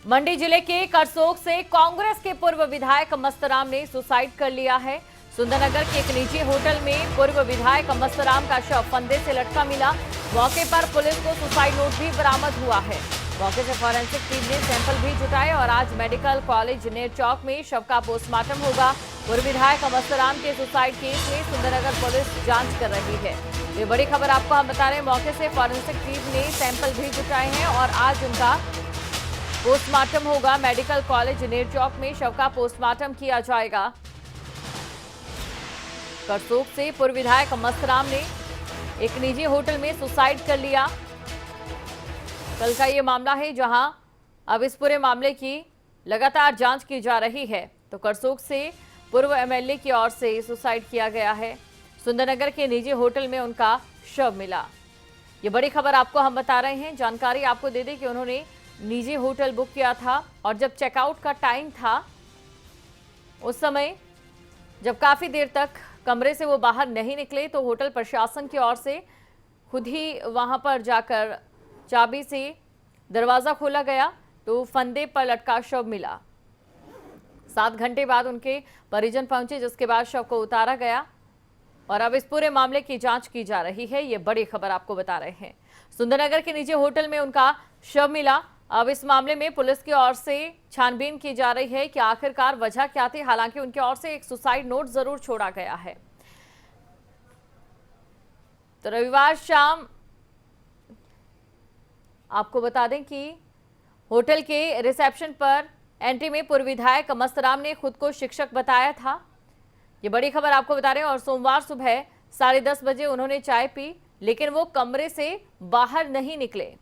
मंडी जिले के करसोग से कांग्रेस के पूर्व विधायक मस्तराम ने सुसाइड कर लिया है। सुंदरनगर के एक निजी होटल में पूर्व विधायक मस्तराम का शव फंदे से लटका मिला। मौके पर पुलिस को सुसाइड नोट भी बरामद हुआ है। मौके से फॉरेंसिक टीम ने सैंपल भी जुटाए और आज मेडिकल कॉलेज नेर चौक में शव का पोस्टमार्टम होगा। पूर्व विधायक मस्तराम के सुसाइड केस में सुंदरनगर पुलिस जांच कर रही है। ये बड़ी खबर आपको हम बता रहे हैं। मौके से फॉरेंसिक टीम ने सैंपल भी जुटाए हैं और आज उनका पोस्टमार्टम होगा। मेडिकल कॉलेज नेर चौक में शव का पोस्टमार्टम किया जाएगा। करसोग से पूर्व विधायक मस्तराम ने एक निजी होटल में सुसाइड कर लिया। कल का ये मामला है, जहां अब इस पूरे मामले की लगातार जांच की जा रही है। तो करसोग से पूर्व एमएलए की ओर से सुसाइड किया गया है। सुंदरनगर के निजी होटल में उनका शव मिला। ये बड़ी खबर आपको हम बता रहे हैं। जानकारी आपको दे दें कि उन्होंने निजी होटल बुक किया था और जब चेकआउट का टाइम था उस समय जब काफी देर तक कमरे से वो बाहर नहीं निकले तो होटल प्रशासन की ओर से खुद ही वहां पर जाकर चाबी से दरवाजा खोला गया तो फंदे पर लटका शव मिला। 7 घंटे बाद उनके परिजन पहुंचे, जिसके बाद शव को उतारा गया और अब इस पूरे मामले की जांच की जा रही है। ये बड़ी खबर आपको बता रहे हैं। सुंदरनगर के निजी होटल में उनका शव मिला। अब इस मामले में पुलिस की ओर से छानबीन की जा रही है कि आखिरकार वजह क्या थी। हालांकि उनकी ओर से एक सुसाइड नोट जरूर छोड़ा गया है। तो रविवार शाम आपको बता दें कि होटल के रिसेप्शन पर एंट्री में पूर्व विधायक मस्तराम ने खुद को शिक्षक बताया था। ये बड़ी खबर आपको बता रहे हैं। और सोमवार सुबह 10:30 बजे उन्होंने चाय पी, लेकिन वो कमरे से बाहर नहीं निकले।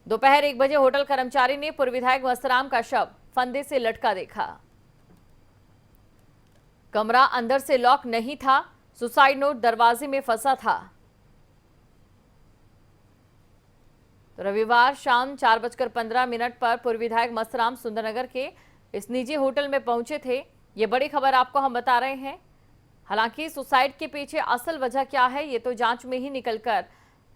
दोपहर 1 बजे होटल कर्मचारी ने पूर्व विधायक मस्तराम का शव फंदे से लटका देखा। कमरा अंदर से लॉक नहीं था, सुसाइड नोट दरवाजे में फंसा था। तो रविवार शाम 4:15 पर पूर्व विधायक मस्तराम सुंदरनगर के इस निजी होटल में पहुंचे थे। ये बड़ी खबर आपको हम बता रहे हैं। हालांकि सुसाइड के पीछे असल वजह क्या है ये तो जांच में ही निकलकर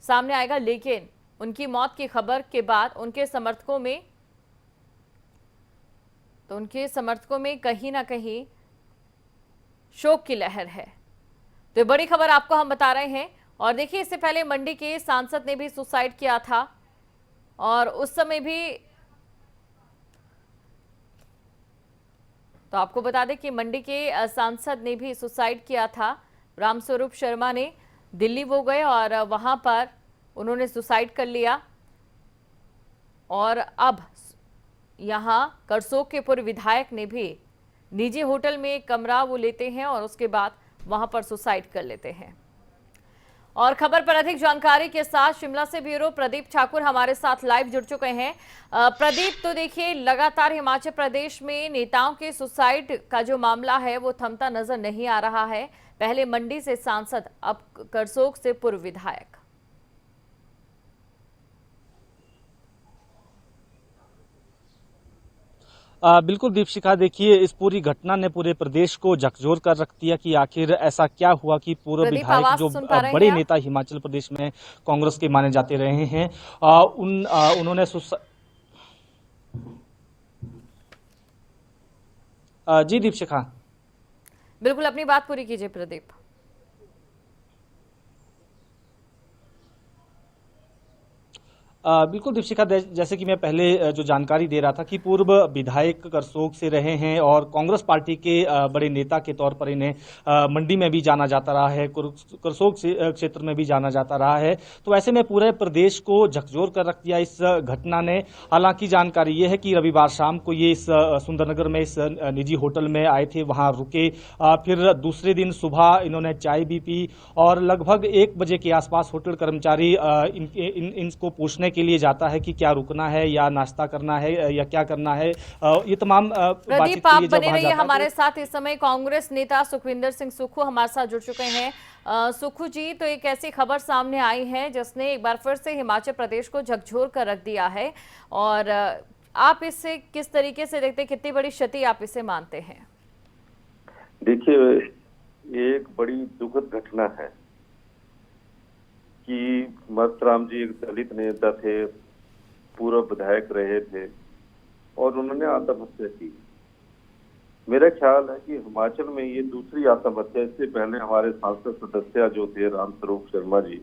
सामने आएगा, लेकिन उनकी मौत की खबर के बाद उनके समर्थकों में कहीं ना कहीं शोक की लहर है। तो ये बड़ी खबर आपको हम बता रहे हैं। और देखिए, इससे पहले मंडी के सांसद ने भी सुसाइड किया था और उस समय भी तो आपको बता दें कि मंडी के सांसद ने भी सुसाइड किया था। रामस्वरूप शर्मा ने दिल्ली वो गए और वहां पर उन्होंने सुसाइड कर लिया। और अब यहां करसोग के पूर्व विधायक ने भी निजी होटल में एक कमरा वो लेते हैं और उसके बाद वहां पर सुसाइड कर लेते हैं। और खबर पर अधिक जानकारी के साथ शिमला से ब्यूरो प्रदीप ठाकुर हमारे साथ लाइव जुड़ चुके हैं। प्रदीप, तो देखिए, लगातार हिमाचल प्रदेश में नेताओं के सुसाइड का जो मामला है वो थमता नजर नहीं आ रहा है। पहले मंडी से सांसद, अब करसोग से पूर्व विधायक। बिल्कुल दीपशिखा, देखिए, इस पूरी घटना ने पूरे प्रदेश को झकझोर कर रख दिया कि आखिर ऐसा क्या हुआ कि पूर्व प्रदीप, विधायक आवाज जो सुन पा रहे हैं बड़े आप? नेता हिमाचल प्रदेश में कांग्रेस के माने जाते रहे हैं, उन्होंने जी दीपशिखा। बिल्कुल, अपनी बात पूरी कीजिए प्रदीप। बिल्कुल दीपशिखा, जैसे कि मैं पहले जो जानकारी दे रहा था कि पूर्व विधायक करसोग से रहे हैं और कांग्रेस पार्टी के बड़े नेता के तौर पर इन्हें मंडी में भी जाना जाता रहा है, करसोग क्षेत्र में भी जाना जाता रहा है। तो ऐसे में पूरे प्रदेश को झकझोर कर रख दिया इस घटना ने। हालांकि जानकारी ये है कि रविवार शाम को ये इस सुंदरनगर में इस निजी होटल में आए थे, वहां रुके। फिर दूसरे दिन सुबह इन्होंने चाय भी पी और लगभग 1 बजे के आसपास होटल कर्मचारी इनको पूछने के लिए जाता है कि क्या रुकना है या नाश्ता करना है या क्या करना है। ये तमाम प्रदीप, आप बने रहिए हमारे साथ। इस समय कांग्रेस नेता सुखविंदर सिंह सुक्खू हमारे साथ जुड़ चुके हैं। सुक्खू जी, तो एक ऐसी खबर सामने आई है जिसने एक बार फिर से हिमाचल प्रदेश को झकझोर कर रख दिया है, और आप इससे किस तरीके से देखते हैं, कितनी बड़ी क्षति आप इसे मानते हैं? देखिए, ये एक बड़ी दुखद घटना है कि मस्तराम जी एक दलित नेता थे, पूर्व विधायक रहे थे और उन्होंने आत्महत्या की। मेरा ख्याल है कि हिमाचल में ये दूसरी आत्महत्या। इससे पहले हमारे सांसद सदस्य जो थे रामस्वरूप शर्मा जी,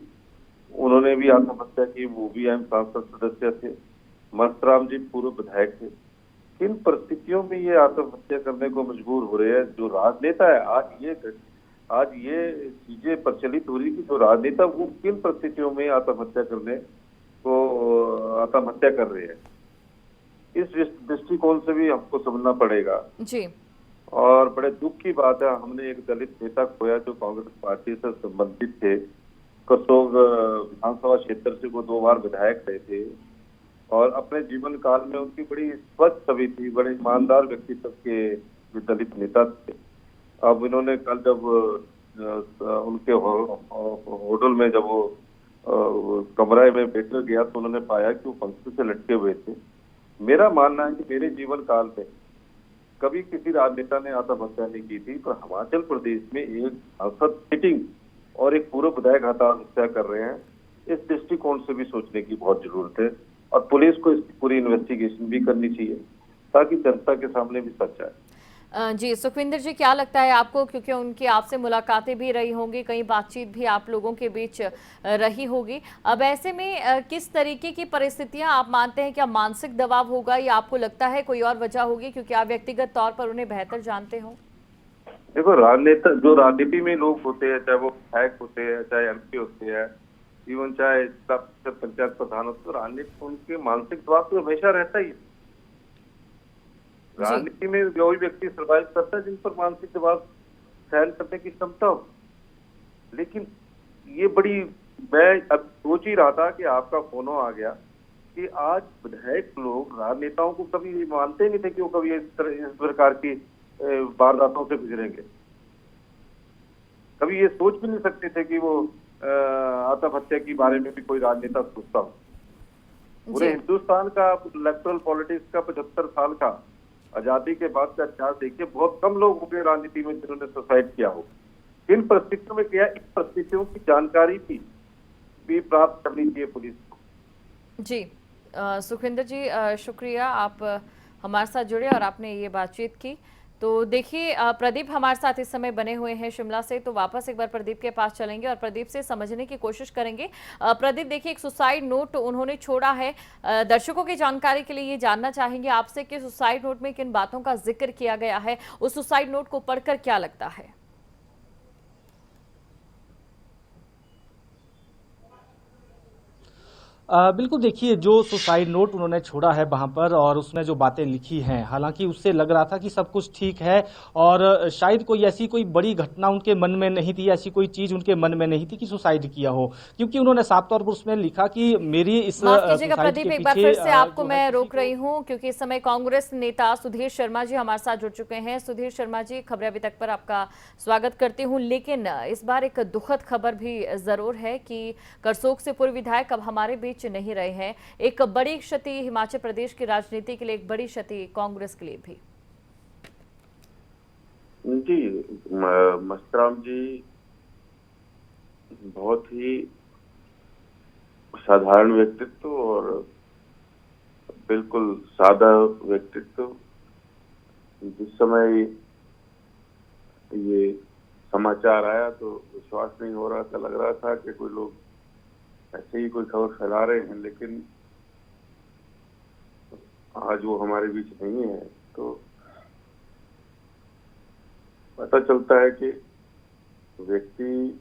उन्होंने भी आत्महत्या की, वो भी अहम सांसद सदस्य थे। मस्तराम जी पूर्व विधायक थे। किन परिस्थितियों में ये आत्महत्या करने को मजबूर हो रहे हैं जो राजनेता है? आज ये चीजें प्रचलित हो रही कि जो राजनेता वो किन परिस्थितियों में आत्महत्या कर रहे हैं। इस दृष्टिकोण से भी हमको समझना पड़ेगा जी। और बड़े दुख की बात है, हमने एक दलित नेता खोया जो कांग्रेस पार्टी से संबंधित थे। करसोग विधानसभा क्षेत्र से वो 2 बार विधायक रहे थे और अपने जीवन काल में उनकी बड़ी स्वच्छ छवि थी, बड़े ईमानदार व्यक्तित्व के जो दलित नेता थे। अब इन्होंने कल जब उनके होटल में जब वो कमरे में बैठकर गया तो उन्होंने पाया कि वो पंक्ति से लटके हुए थे। मेरा मानना है कि मेरे जीवन काल में कभी किसी राजनेता ने आत्महत्या नहीं की थी, पर हिमाचल प्रदेश में एक सांसद सिटिंग और एक पूर्व विधायक आत्महत्या कर रहे हैं। इस दृष्टिकोण से भी सोचने की बहुत जरूरत है और पुलिस को इसकी पूरी इन्वेस्टिगेशन भी करनी चाहिए ताकि जनता के सामने भी सच आए। जी सुखविंदर जी, क्या लगता है आपको, क्योंकि उनकी आपसे मुलाकातें भी रही होंगी, कई बातचीत भी आप लोगों के बीच रही होगी, अब ऐसे में किस तरीके की परिस्थितियां आप मानते हैं? क्या मानसिक दबाव होगा या आपको लगता है कोई और वजह होगी, क्योंकि आप व्यक्तिगत तौर पर उन्हें बेहतर जानते हो? देखो, राजनेता जो राजनीति में लोग होते हैं, चाहे वो विधायक होते हैं, चाहे एमपी होते हैं, इवन चाहे पंचायत प्रधान होते, तो राजनीति उनके मानसिक दबाव तो हमेशा रहता ही है। राजनीति में वही व्यक्ति सर्वाइव करता है जिन पर मानसिक दबाव सहन करने की क्षमता हो। लेकिन ये मैं अब सोच ही रहा था कि आपका फोन आ गया कि आज विधायक लोग राजनेताओं को कभी मानते नहीं थे कि वो कभी इस प्रकार की वारदातों से गुजरेंगे। कभी ये सोच भी नहीं सकते थे कि वो आत्महत्या के बारे में भी कोई राजनेता सोचता हो। पूरे हिंदुस्तान का इलेक्टोरल पॉलिटिक्स का 75 साल का आजादी के बाद का इतिहास देखिए, बहुत कम लोग होंगे राजनीति में जिन्होंने सुसाइड किया हो। इन परिस्थितियों में किया, इन परिस्थितियों की जानकारी भी प्राप्त करनी चाहिए पुलिस को। जी सुखविंदर जी, शुक्रिया, आप हमारे साथ जुड़े और आपने ये बातचीत की। तो देखिए, प्रदीप हमारे साथ इस समय बने हुए हैं शिमला से, तो वापस एक बार प्रदीप के पास चलेंगे और प्रदीप से समझने की कोशिश करेंगे। प्रदीप, देखिए, एक सुसाइड नोट उन्होंने छोड़ा है। दर्शकों की जानकारी के लिए ये जानना चाहेंगे आपसे कि सुसाइड नोट में किन बातों का जिक्र किया गया है, उस सुसाइड नोट को पढ़कर क्या लगता है? बिल्कुल, देखिए, जो सुसाइड नोट उन्होंने छोड़ा है वहाँ पर और उसमें जो बातें लिखी हैं, हालांकि उससे लग रहा था कि सब कुछ ठीक है और शायद कोई बड़ी घटना उनके मन में नहीं थी, ऐसी कोई चीज़ उनके मन में नहीं थी कि सुसाइड किया हो, क्योंकि उन्होंने साफ तौर पर उसमें लिखा कि मेरी इस माफ कीजिएगा सुसाइड प्रदीप, के एक बार पीछे फिर से आपको मैं रोक रही हूं क्योंकि इस समय कांग्रेस नेता सुधीर शर्मा जी हमारे साथ जुड़ चुके हैं। सुधीर शर्मा जी, खबरें अभी तक पर आपका स्वागत करती हूं, लेकिन इस बार एक दुखद खबर भी जरूर है कि करसोग से पूर्व विधायक अब हमारे बीच नहीं रहे हैं। एक बड़ी क्षति हिमाचल प्रदेश की राजनीति के लिए, एक बड़ी क्षति कांग्रेस के लिए भी। जी, मस्तराम जी बहुत ही साधारण व्यक्तित्व और बिल्कुल सादा व्यक्तित्व। जिस समय ये समाचार आया तो विश्वास नहीं हो रहा था, लग रहा था कि कोई लोग ऐसे ही कोई खबर फैला रहे हैं, लेकिन आज वो हमारे बीच नहीं है तो पता चलता है कि व्यक्ति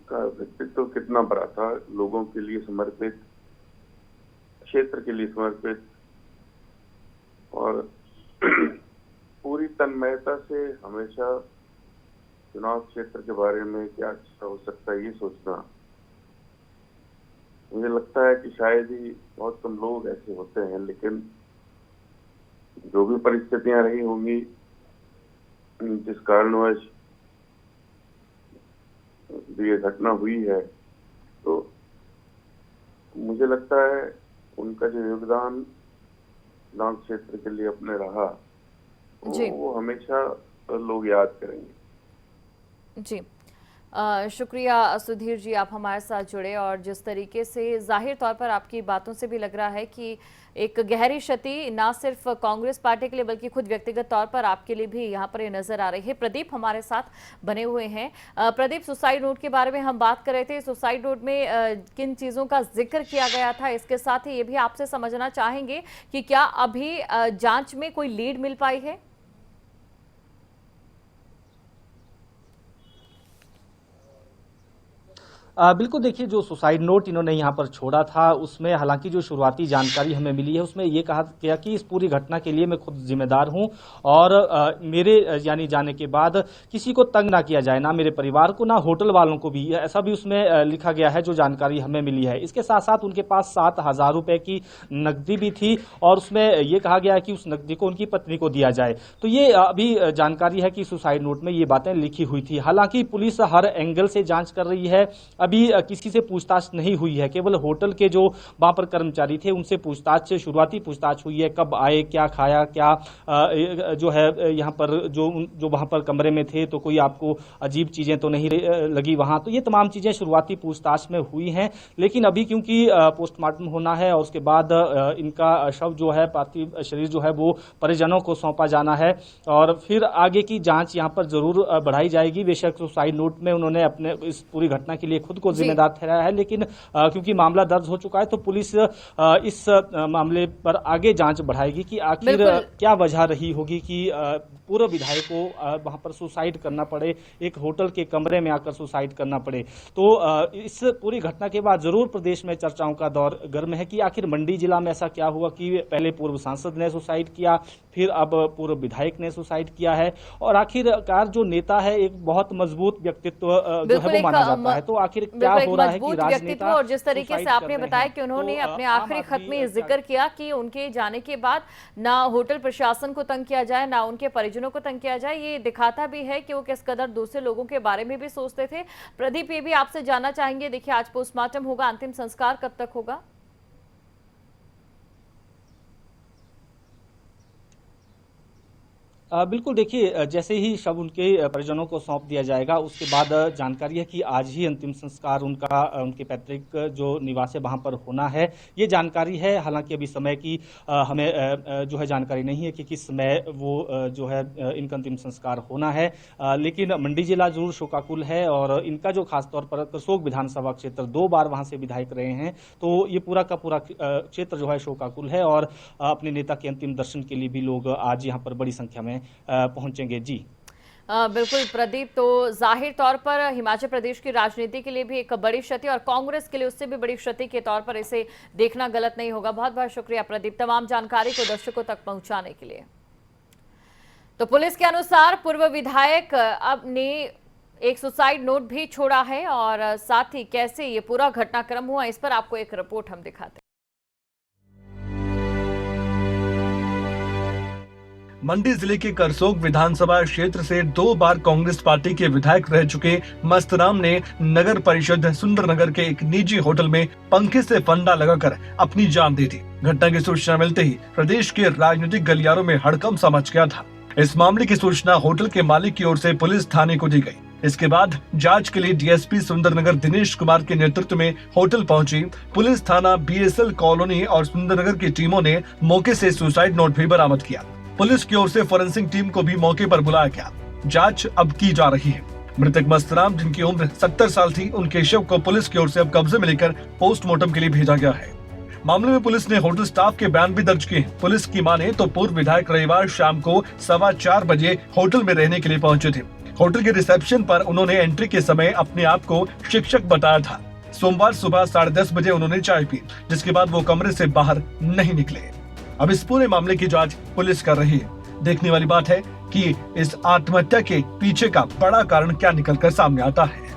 का व्यक्तित्व कितना बड़ा था, लोगों के लिए समर्पित, क्षेत्र के लिए समर्पित और पूरी तन्मयता से हमेशा चुनाव क्षेत्र के बारे में क्या अच्छा हो सकता है ये सोचना। मुझे लगता है कि शायद ही बहुत कम लोग ऐसे होते हैं, लेकिन जो भी परिस्थितियां रही होंगी जिस कारणवश ये घटना हुई है, तो मुझे लगता है उनका जो योगदान चुनाव क्षेत्र के लिए अपने रहा वो हमेशा लोग याद करेंगे। जी, शुक्रिया सुधीर जी, आप हमारे साथ जुड़े और जिस तरीके से जाहिर तौर पर आपकी बातों से भी लग रहा है कि एक गहरी क्षति ना सिर्फ कांग्रेस पार्टी के लिए बल्कि खुद व्यक्तिगत तौर पर आपके लिए भी यहाँ पर ये नजर आ रही है। प्रदीप हमारे साथ बने हुए हैं। प्रदीप, सुसाइड नोट के बारे में हम बात कर रहे थे। सुसाइड नोट में किन चीज़ों का जिक्र किया गया था, इसके साथ ही ये भी आपसे समझना चाहेंगे कि क्या अभी जाँच में कोई लीड मिल पाई है? बिल्कुल, देखिए, जो सुसाइड नोट इन्होंने यहाँ पर छोड़ा था उसमें हालांकि जो शुरुआती जानकारी हमें मिली है उसमें ये कहा गया कि इस पूरी घटना के लिए मैं खुद जिम्मेदार हूँ और मेरे यानी जाने के बाद किसी को तंग ना किया जाए, ना मेरे परिवार को ना होटल वालों को भी, ऐसा भी उसमें लिखा गया है जो जानकारी हमें मिली है। इसके साथ साथ उनके पास 7,000 रुपए की नकदी भी थी और उसमें ये कहा गया है कि उस नकदी को उनकी पत्नी को दिया जाए। तो ये अभी जानकारी है कि सुसाइड नोट में ये बातें लिखी हुई थी। हालांकि पुलिस हर एंगल से जांच कर रही है, अभी किसी से पूछताछ नहीं हुई है, केवल होटल के जो वहां पर कर्मचारी थे उनसे पूछताछ, शुरुआती पूछताछ हुई है, कब आए, क्या खाया, क्या जो है यहाँ पर जो वहां पर कमरे में थे तो कोई आपको अजीब चीजें तो नहीं लगी वहां, तो ये तमाम चीजें शुरुआती पूछताछ में हुई हैं। लेकिन अभी क्योंकि पोस्टमार्टम होना है और उसके बाद इनका शव जो है, पार्थिव शरीर जो है वो परिजनों को सौंपा जाना है और फिर आगे की जांच यहाँ पर जरूर बढ़ाई जाएगी। बेशक सुसाइड नोट में उन्होंने अपने इस पूरी घटना के लिए खुद को जिम्मेदार ठहराया है, लेकिन क्योंकि मामला दर्ज हो चुका है तो पुलिस इस मामले पर आगे जांच बढ़ाएगी कि आखिर क्या वजह रही होगी कि पूर्व विधायक को वहां पर सुसाइड करना पड़े, एक होटल के कमरे में आकर सुसाइड करना पड़े। तो इस पूरी घटना के बाद जरूर प्रदेश में चर्चाओं का दौर गर्म है कि आखिर मंडी जिला में ऐसा क्या हुआ कि पहले पूर्व सांसद ने सुसाइड किया, फिर अब पूर्व विधायक ने सुसाइड किया है और आखिरकार जो नेता है एक बहुत मजबूत व्यक्तित्व जो है वो माना जाता है। तो आखिर क्या हो रहा है कि राजनेता, और जिस तरीके से आपने बताया कि उन्होंने अपने आखिरी खत में जिक्र किया कि उनके जाने के बाद ना होटल प्रशासन को तंग किया जाए, ना उनके परिजनों को तंग किया जाए, ये दिखाता भी है कि वो किस कदर दूसरे लोगों के बारे में भी सोचते थे। प्रदीप, ये भी आपसे जानना चाहेंगे, देखिए आज पोस्टमार्टम होगा, अंतिम संस्कार कब तक होगा? बिल्कुल, देखिए, जैसे ही शव उनके परिजनों को सौंप दिया जाएगा उसके बाद जानकारी है कि आज ही अंतिम संस्कार उनके पैतृक जो निवास है वहां पर होना है, ये जानकारी है। हालांकि अभी समय की हमें जो है जानकारी नहीं है कि किस समय वो जो है इनका अंतिम संस्कार होना है, लेकिन मंडी जिला जरूर शोकाकुल है और इनका जो खासतौर पर करसोग विधानसभा क्षेत्र 2 बार वहां से विधायक रहे हैं, तो ये पूरा का पूरा क्षेत्र जो है शोकाकुल है और अपने नेता के अंतिम दर्शन के लिए भी लोग आज यहाँ पर बड़ी संख्या में पहुंचेंगे। जी बिल्कुल प्रदीप, तो जाहिर तौर पर हिमाचल प्रदेश की राजनीति के लिए भी एक बड़ी क्षति और कांग्रेस के लिए उससे भी बड़ी क्षति के तौर पर इसे देखना गलत नहीं होगा। बहुत बहुत शुक्रिया प्रदीप, तमाम जानकारी को दर्शकों तक पहुंचाने के लिए। तो पुलिस के अनुसार पूर्व विधायक अब ने एक सुसाइड नोट भी छोड़ा है और साथ ही कैसे ये पूरा घटनाक्रम हुआ इस पर आपको एक रिपोर्ट हम दिखाते हैं। मंडी जिले के करसोग विधानसभा क्षेत्र से 2 बार कांग्रेस पार्टी के विधायक रह चुके मस्तराम ने नगर परिषद सुंदरनगर के एक निजी होटल में पंखे से फंदा लगाकर अपनी जान दे दी। घटना की सूचना मिलते ही प्रदेश के राजनीतिक गलियारों में हड़कंप मच गया था। इस मामले की सूचना होटल के मालिक की ओर से पुलिस थाने को दी गई। इसके बाद जांच के लिए डीएसपी सुंदरनगर दिनेश कुमार के नेतृत्व में होटल पहुंची पुलिस थाना बीएसएल कॉलोनी और सुंदरनगर की टीमों ने मौके से सुसाइड नोट भी बरामद किया। पुलिस की ओर से फोरेंसिक टीम को भी मौके पर बुलाया गया। जांच अब की जा रही है। मृतक मस्तराम, जिनकी उम्र 70 साल थी, उनके शव को पुलिस की ओर से अब कब्जे में लेकर पोस्टमार्टम के लिए भेजा गया है। मामले में पुलिस ने होटल स्टाफ के बयान भी दर्ज किए। पुलिस की माने तो पूर्व विधायक रविवार शाम को 4:15 बजे होटल में रहने के लिए पहुंचे थे। होटल के रिसेप्शन पर उन्होंने एंट्री के समय अपने आप को शिक्षक बताया था। सोमवार सुबह 10:30 बजे उन्होंने चाय पी, जिसके बाद वो कमरे से बाहर नहीं निकले। अब इस पूरे मामले की जांच पुलिस कर रही है। देखने वाली बात है कि इस आत्महत्या के पीछे का बड़ा कारण क्या निकलकर सामने आता है।